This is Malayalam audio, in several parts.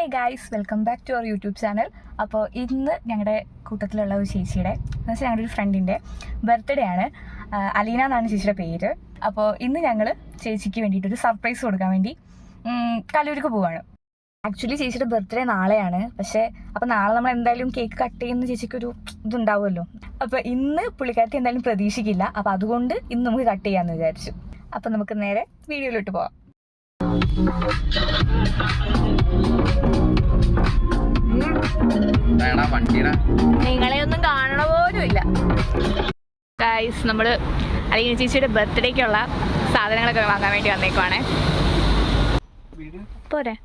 Hi guys, welcome back to our YouTube channel. അപ്പോൾ ഇന്ന് ഞങ്ങളുടെ കൂട്ടത്തിലുള്ള ഒരു ചേച്ചിയുടെ എന്ന് വെച്ചാൽ ഞങ്ങളുടെ ഒരു ഫ്രണ്ടിൻ്റെ ബർത്ത്ഡേ ആണ്. അലീന എന്നാണ് ചേച്ചിയുടെ പേര്. അപ്പോൾ ഇന്ന് ഞങ്ങൾ ചേച്ചിക്ക് വേണ്ടിയിട്ടൊരു സർപ്രൈസ് കൊടുക്കാൻ വേണ്ടി കലൂർക്ക് പോവാണ്. ആക്ച്വലി ചേച്ചിയുടെ ബർത്ത്ഡേ നാളെയാണ്. പക്ഷേ അപ്പോൾ നാളെ നമ്മൾ എന്തായാലും കേക്ക് കട്ട് ചെയ്യുന്ന ചേച്ചിക്കൊരു ഇതുണ്ടാവുമല്ലോ. അപ്പോൾ ഇന്ന് പുള്ളിക്കാരത്തി എന്തായാലും പ്രതീക്ഷിക്കില്ല. അപ്പോൾ അതുകൊണ്ട് ഇന്ന് നമുക്ക് കട്ട് ചെയ്യാമെന്ന് വിചാരിച്ചു. അപ്പോൾ നമുക്ക് നേരെ വീഡിയോയിലോട്ട് പോവാം. നിങ്ങളെ ഒന്നും കാണണ പോലും ഇല്ല ഗൈസ്. നമ്മള് അലീന ചേച്ചിയുടെ ബർത്ത്ഡേക്കുള്ള സാധനങ്ങളൊക്കെ വാങ്ങാൻ വേണ്ടി വന്നേക്കുവാണേ. പോരെ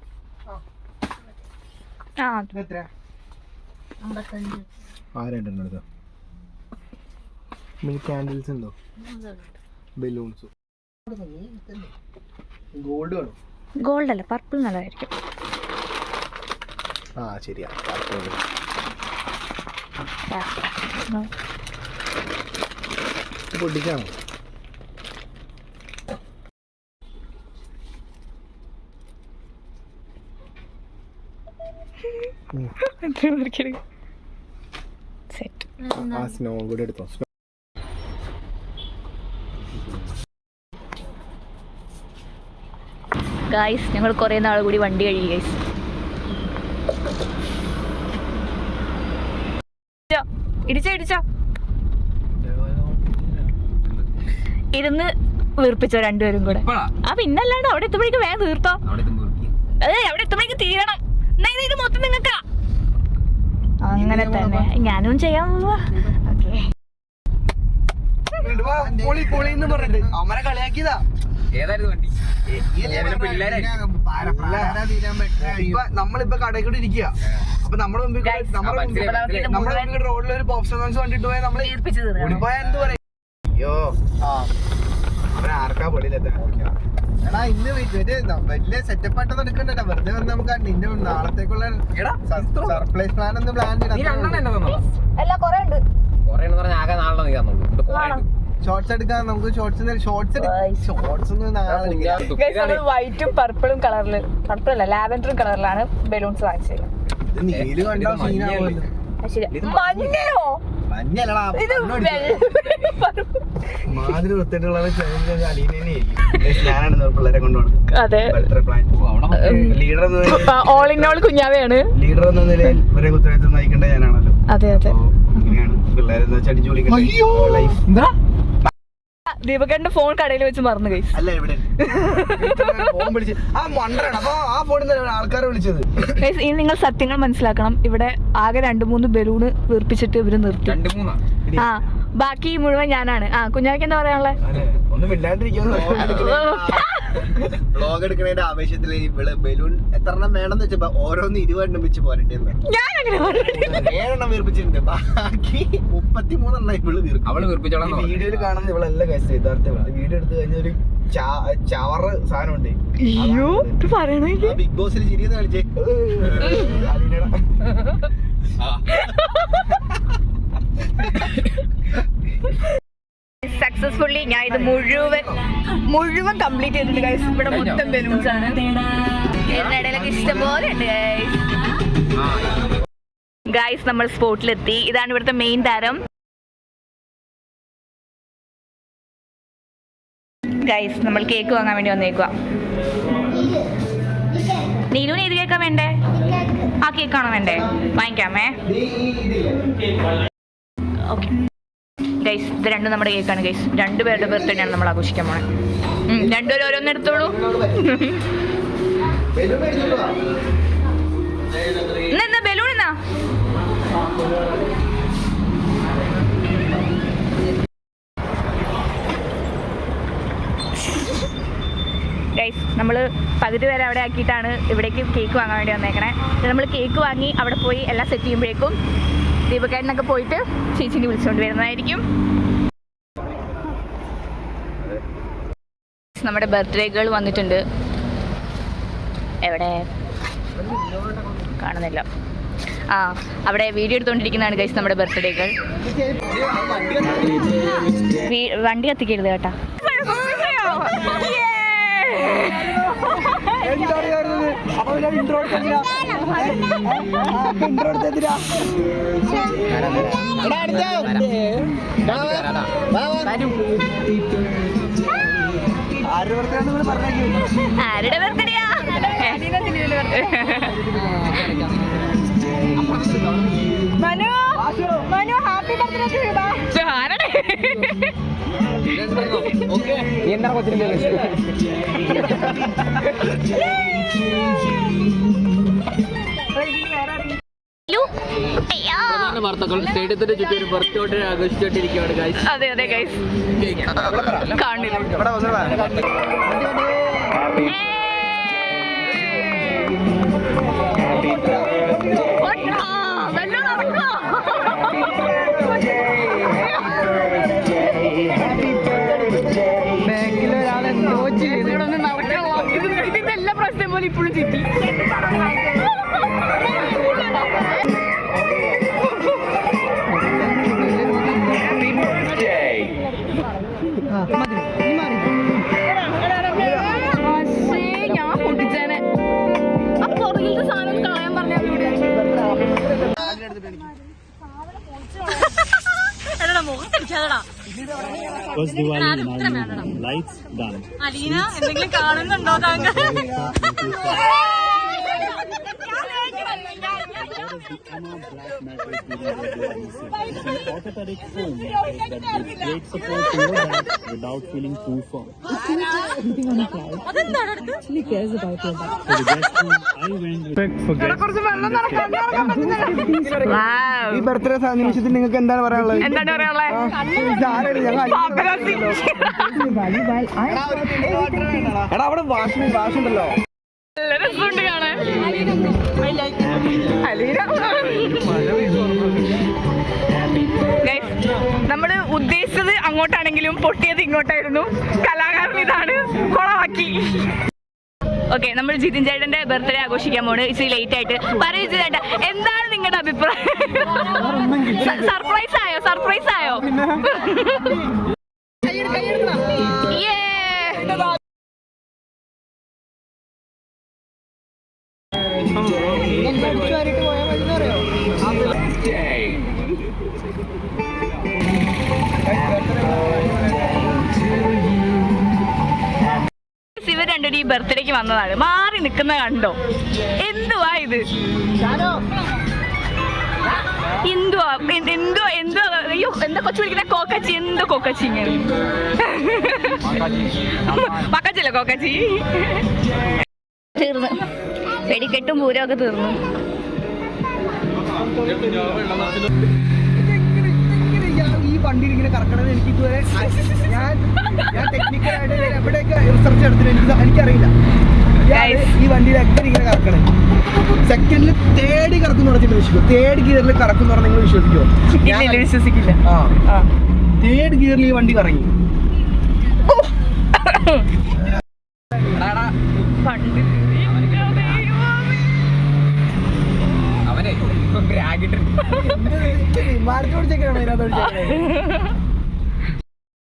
ഗോൾഡ് അല്ല, പർപ്പിൾ നല്ലതായിരിക്കും. ശരിയാ. പൊട്ടിക്കാണോ? സ്നോ കൂടെ എടുത്തോ. ഗൈസ്, ഞങ്ങൾ കുറേ നാൾ കൂടി വണ്ടി കഴുകി ഗൈസ്. ഇടിച്ചോ ഇരുന്ന് വീർപ്പിച്ചോ രണ്ടുപേരും കൂടെ. പിന്നല്ലാണ്ട് അവിടെ എത്തുമ്പോഴേക്ക് വേഗം തീർത്തോ. അതെ, അവിടെ എത്തുമ്പോഴേക്ക് തീരണം. ഇത് മൊത്തം നിങ്ങൾക്കാ. അങ്ങനെ തന്നെ ഞാനും ചെയ്യാൻ പോവാ. നമ്മളിപ്പോ കടയിൽ കൂടെ ഇരിക്കുക. അപ്പൊ നമ്മുടെ റോഡിലൊരു പോപ്പ് സോങ്സ് കണ്ടിട്ട് പോയാൽ നമ്മള് ഓടിപ്പോയാ എന്ത് പറയും? അയ്യോ, അവനെ ആർക്കാ പൊടിയിലെത്താൻ. എടാ, ഇന്ന് വലിയ സെറ്റപ്പ് ആയിട്ടൊന്നും എടുക്കണ്ടല്ലോ. വെറുതെ വന്ന് നമുക്ക് നിന്റെ നാളത്തേക്കുള്ള സർപ്രൈസ് പ്ലാൻ ഒന്ന് പ്ലാൻ ചെയ്യാം. ഷോർട്സ് എടുക്കാൻ നമുക്ക് വൈറ്റും പർപ്പിളും കളറില്, പർപ്പിളല്ല ലാവൻഡറും കളറിലാണ് ബലൂൺസ് വാങ്ങിച്ചത്. നീല് കണ്ടോ സീനാവുമല്ലോ. മാതിരി വൃത്തിയായിട്ടുള്ള ഞാനാണ് പിള്ളേരെ കൊണ്ടുപോകണം. അതെ, ലീഡർ ഓൾ ഇൻ ഓൾ കുഞ്ഞാവയാണ്. ലീഡർ എന്ന നിലയിൽ ഇവരെ ഉത്തരവാദിത്തം നയിക്കേണ്ട ഞാനാണല്ലോ. അതെ അതെ, അങ്ങനെയാണ് പിള്ളേരെന്ന് വെച്ചാൽ അടിച്ചു വിളിക്കുന്നത്. ദീപകന്റെ ഫോൺ കടയിൽ വെച്ച് മറന്നു ഗൈസ്. അല്ല, ഇവിടെ ഫോൺ വിളിച്ച് അപ്പൊ ആ ഫോണിൽ നിന്ന് ആൾക്കാരെ വിളിച്ചത്. ഇനി നിങ്ങൾ സത്യങ്ങൾ മനസ്സിലാക്കണം. ഇവിടെ ആകെ 2-3 ബലൂണ് വീർപ്പിച്ചിട്ട് ഇവര് നിർത്തി. ആ, ബാക്കി മുഴുവൻ ഞാനാണ്. കുഞ്ഞാക്ക് എന്താ പറയാനുള്ളത്? ഒന്നും വ്ലോഗ് എടുക്കണേന്റെ ആവേശത്തില് ഇവള് ബലൂൺ എത്രണ്ണം വേണമെന്ന് വെച്ചപ്പോ ഓരോന്ന് 20 വെച്ച് പോരട്ടെ. ഞാൻ അങ്ങനെ 7 വീർപ്പിച്ചിട്ടുണ്ട്. ബാക്കി 33 ഇവള് വീർപ്പിച്ചോളാം. വീഡിയോയിൽ കാണുന്ന ഇവളല്ല കേസ് യഥാർത്ഥ. വീഡിയോ എടുത്തു കഴിഞ്ഞ ഒരു ചവറ് സാധനം ഉണ്ട്. ബിഗ് ബോസിൽ ചിരിയെന്ന് കളിച്ചേ. സക്സസ്ഫുള്ളി ഞാൻ ഇത് മുഴുവൻ കംപ്ലീറ്റ് ചെയ്തിട്ടുണ്ട് ഗൈസ്. ഇവിടെ മൊത്തം ബലൂൺസ് ആണ്. ഇതിനിടയിലൊക്കെ ഇഷ്ടംപോലെ ഉണ്ട് ഗൈസ്. നമ്മൾ സ്പോട്ടിലെത്തി. ഇതാണ് ഇവിടുത്തെ മെയിൻ താരം ഗൈസ്. നമ്മൾ കേക്ക് വാങ്ങാൻ വേണ്ടി വന്നേക്കുക. നീലുവിന് ഏത് കേക്കാ വേണ്ടേ? ആ കേക്കാണോ വേണ്ടേ? വാങ്ങിക്കാമേ. ഓക്കെ ഗൈസ്, ഇത് രണ്ടും നമ്മുടെ കേക്കാണ് ഗൈസ്. 2 പേരുടെ ബർത്ത്ഡേ ആണ് നമ്മൾ ആഘോഷിക്കാൻ പോണേ. രണ്ടുപേരും ഓരോന്ന് എടുത്തോളൂ. എന്നാ ബലൂൺ എന്നാ ഗൈസ്, നമ്മൾ പകുതി പേരെ അവിടെ ആക്കിയിട്ടാണ് ഇവിടേക്ക് കേക്ക് വാങ്ങാൻ വേണ്ടി വന്നേക്കണേ. നമ്മൾ കേക്ക് വാങ്ങി അവിടെ പോയി എല്ലാം സെറ്റ് ചെയ്യുമ്പോഴേക്കും ദീപക്കേട്ടനൊക്കെ പോയിട്ട് ചേച്ചിനെ വിളിച്ചുകൊണ്ട് വരുന്നതായിരിക്കും. നമ്മുടെ ബർത്ത്ഡേ ഗേൾ വന്നിട്ടുണ്ട്. എവിടെ കാണുന്നില്ല. അവിടെ വീഡിയോ എടുത്തോണ്ടിരിക്കുന്നതാണ് ഗൈസ് നമ്മുടെ ബർത്ത്ഡേ ഗേൾ. വണ്ടി കത്തിക്കരുത് കേട്ടാ. അപ്പൊ ഇൻട്രോ ആരുടെ ബർത്ത്ഡേയാ? Manu Manu happy birthday. ആരുടെ? എന്താ കൊച്ചിന്റെ വാർത്തകൾ സ്റ്റേഡിയത്തിന്റെ ചുറ്റും ഒരു ബർത്ത്ഡേ ആഘോഷിച്ചോണ്ടിരിക്കുകയാണ് ഗൈസ്. അതെ അതെ ഗൈസ് കാണില്ല. ഇതിന്റെ എല്ലാ പ്രശ്നം പോലെ ഇപ്പോഴും ചുറ്റി. ഞാൻ പൊട്ടിച്ചേനെ. ആ പുറകിലത്തെ സാധനം കളയാൻ പറഞ്ഞാൽ അലീന എന്തെങ്കിലും കാണുന്നുണ്ടോ താങ്കൾ? without feeling too firm. ഈ ബർത്ത്ഡേ നിമിഷത്തിൽ നിങ്ങൾക്ക് എന്താണ് പറയാനുള്ളത്? എടാ അവിടെ വാഷുണ്ടല്ലോ. നല്ല രസമുണ്ട് കാണാൻ. നമ്മള് ഉദ്ദേശിച്ചത് അങ്ങോട്ടാണെങ്കിലും പൊട്ടിയത് ഇങ്ങോട്ടായിരുന്നു. കലാകാരൻ ഇതാണ്, കൊളവാക്കി. ഓക്കെ, നമ്മൾ ജിതിൻ ചേട്ടന്റെ ബർത്ത്ഡേ ആഘോഷിക്കാൻ പോണ്. ഇച്ചിരി ലേറ്റ് ആയിട്ട്. പറയൂ ചേട്ടാ, എന്താണ് നിങ്ങളുടെ അഭിപ്രായം? സർപ്രൈസ് ആയോ? സർപ്രൈസ് ആയോ? ഇവർ രണ്ടുപേരും ഈ ബർത്ത്ഡേക്ക് വന്നതാണ്. മാറി നിൽക്കുന്ന കണ്ടോ? എന്തുവാ ഇത്? എന്തുവാ എന്തോ എന്തോ? അയ്യോ, എന്താ കൊച്ചു വിളിക്കുന്ന? കോക്കച്ചി. എന്തോ കോക്കച്ചി ഇങ്ങനെ. മക്കച്ചല്ല കോക്കച്ചി. തീർന്നു, വെടിക്കെട്ടും പൂരം ഒക്കെ തീർന്നു. ഈ വണ്ടിയിൽ ഇങ്ങനെ കറക്കണത് എനിക്ക് ഇതുവരെ ഞാൻ ടെക്നിക്കലായിട്ട് എവിടെയൊക്കെ റിസർച്ച് നടത്തുന്നത് എനിക്കറിയില്ല. ഈ വണ്ടിയിൽ എങ്ങനെ ഇങ്ങനെ കറക്കണേ? സെക്കൻഡിൽ തേർഡ് കറക്കുന്നു പറഞ്ഞിട്ട് വിശ്വസിക്കും. തേർഡ് ഗിയറിൽ കറക്കുന്നു പറഞ്ഞാൽ നിങ്ങൾ വിശ്വസിക്കുമോ? വിശ്വസിക്കില്ല. തേർഡ് ഗിയറിൽ ഈ വണ്ടി കറങ്ങി.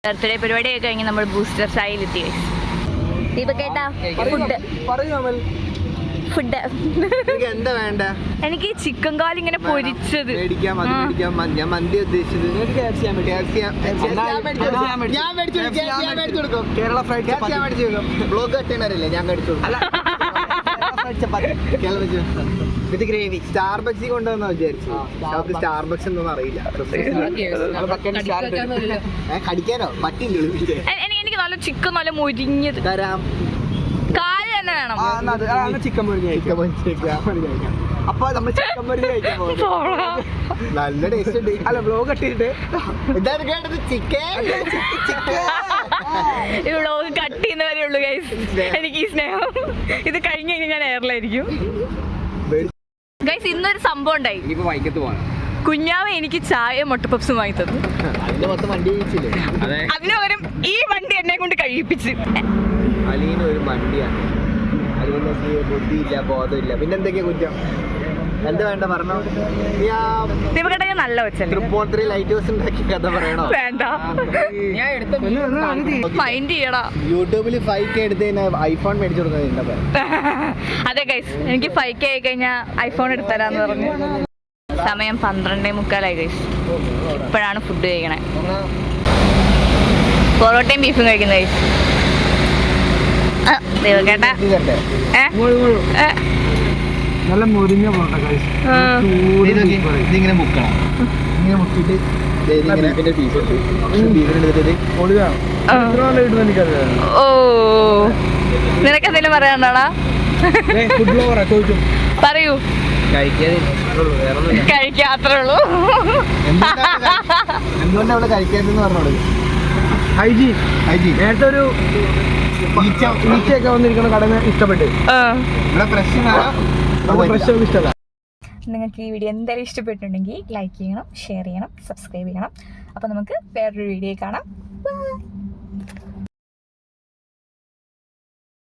ബർത്ത്ഡേ പരിപാടിയൊക്കെ കഴിഞ്ഞ് നമ്മൾ ബൂസ്റ്റർ ചായയിലെത്തി. ദീപക്കേട്ടാ, ഫുഡ് എന്താ വേണ്ട? എനിക്ക് ചിക്കൻ കാൽ ഇങ്ങനെ പൊരിച്ചത്. ഞാൻ മന്തി ഉദ്ദേശിച്ചത്. കേരള ഫ്രൈഡ് ബ്ലോഗ് കട്ടേണല്ലേ ഞാൻ മേടിച്ചു. ഇത് ഗ്രേവി സ്റ്റാർബക്സിൽ കൊണ്ടുവന്ന വിചാരിച്ചു. അവർക്ക് സ്റ്റാർബക്സ് ഒന്നും അറിയില്ല. കടിക്കാനോ പറ്റില്ല. എനിക്ക് നല്ല ചിക്കൻ നല്ല മൊരിഞ്ഞത് തരാം. കാല് തന്നെ വേണം. ചിക്കൻ പൊരിഞ്ഞ അപ്പൊ നമ്മൾ ചിക്കൻ പൊരിഞ്ഞ് കഴിക്കാൻ പോകും. നല്ല ടേസ്റ്റ് ഉണ്ട്. അല്ല ബ്ലോഗ് ഇട്ടിട്ട് ഇതാണ് കേട്ടത്. ചിക്കൻ ഈ വ്ളോഗ് കട്ട് ചെയ്യുന്നവരേ ഉള്ളൂ ഗൈസ്. എനിക്ക് ഈ സ്നേഹം ഇത് കഴിഞ്ഞ് കഴിഞ്ഞാൽ ഞാൻ എയറിലായിരിക്കും ഗൈസ്. ഇന്നൊരു സംഭവം ഉണ്ടായി. വൈക്കത്ത് പോകണം. കുഞ്ഞാവ് എനിക്ക് ചായ മുട്ടപ്പപ്സും വാങ്ങി തന്നു. അതിന് മൊത്തം വണ്ടി കഴിച്ചില്ലേ? അതിന് പകരം ഈ വണ്ടി എന്നെ കൊണ്ട് കഴിപ്പിച്ച്. അലീന ഒരു വണ്ടിയാണ്, അതുകൊണ്ട് ബുദ്ധിയില്ല, ബോധമില്ല. പിന്നെന്തൊക്കെയാ കുറ്റം? എന്താ വേണ്ട പറഞ്ഞോ. ദീപകേട്ട ഞാൻ നല്ല വെച്ചല്ലേ തൃപ്പൂണിത്തുറ ലൈറ്റ് ഹൗസ് ഉണ്ടാക്കി കഥ പറയണോ? വേണ്ട മൈൻഡ് ചെയ്യടാ. യൂട്യൂബിൽ 5K എടുത്ത് ഐഫോൺ മേടിച്ചു കൊടുക്കുന്നത്. അതെ ഗൈസ്, എനിക്ക് 5K ആയി കഴിഞ്ഞാൽ ഐഫോൺ എടുത്തരാന്ന് പറഞ്ഞു. സമയം 12:45 ഗൈസ്. ഇപ്പോഴാണ് ഫുഡ് കഴിക്കണേ. പൊറോട്ടയും ബീഫും കഴിക്കുന്ന ഗൈസ്. ദീപകേട്ട നല്ല മുരിഞ്ഞ പൊറോട്ട ഇതിങ്ങനെ മുക്കണം. ഇങ്ങനെ മുക്കിട്ട് ഓ, നിനക്കെന്തെങ്കിലും പറയാനുണ്ടോടാ? പറയൂ. കഴിക്കാത്രേ ഉള്ളൂ. എന്തുകൊണ്ടാ അവിടെ കഴിക്കാത്തെന്ന് പറഞ്ഞോളൂ. ഹൈജീൻ നേരത്തെ ഒരു ഈച്ചയൊക്കെ വന്നിരിക്കുന്ന കടമ ഇഷ്ടപ്പെട്ട് ഇവിടെ ഫ്രഷ് ഇഷ്ടമല്ല. നിങ്ങൾക്ക് ഈ വീഡിയോ എന്തായാലും ഇഷ്ടപ്പെട്ടിട്ടുണ്ടെങ്കിൽ ലൈക്ക് ചെയ്യണം, ഷെയർ ചെയ്യണം, സബ്സ്ക്രൈബ് ചെയ്യണം. അപ്പോൾ നമുക്ക് വേറൊരു വീഡിയോ കാണാം. ബൈ.